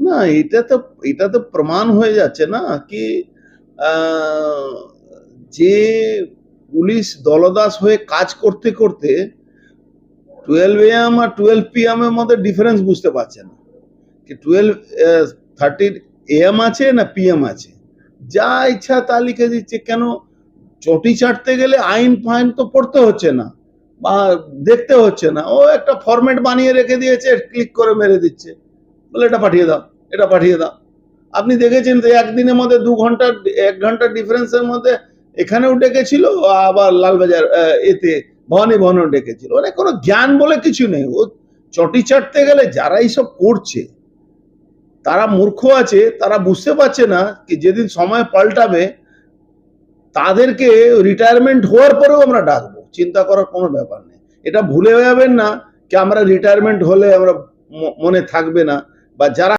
না, এটা তো প্রমাণ হয়ে যাচ্ছে না কি আহ, যে পুলিশ দলদাস হয়ে কাজ করতে করতে 12 AM আর 12 PM এর মধ্যে ডিফারেন্স বুঝতে পারছে না কি 12:30 AM আছে না PM আছে, যা ইচ্ছা তা লিখে দিচ্ছে। কেন? চটি চাটতে গেলে আইন ফাইন তো পড়তে হচ্ছে না বা দেখতে হচ্ছে না, ও একটা ফরম্যাট বানিয়ে রেখে দিয়েছে, ক্লিক করে মেরে দিচ্ছে, বলে এটা পাঠিয়ে দাও, এটা পাঠিয়ে দাও। আপনি দেখেছেন তো একদিনের মধ্যে 2 ঘন্টা 1 ঘন্টা ডিফারেন্সের মধ্যে এখানেও ডেকেছিল, আবার লালবাজার এতে ভবানী ভবনেও ডেকেছিল। মানে কোনো জ্ঞান বলে কিছু নেই। ও চটি চাটতে গেলে যারা এইসব করছে তারা মূর্খ আছে, তারা বুঝতে পারছে না কি যেদিন সময় পাল্টাবে তাদেরকে রিটায়ারমেন্ট হওয়ার পরেও আমরা ডাকবো, চিন্তা করার কোনো ব্যাপার নেই। এটা ভুলে যাবেন না কি আমরা রিটায়ারমেন্ট হলে আমরা মনে থাকবে না, বা যারা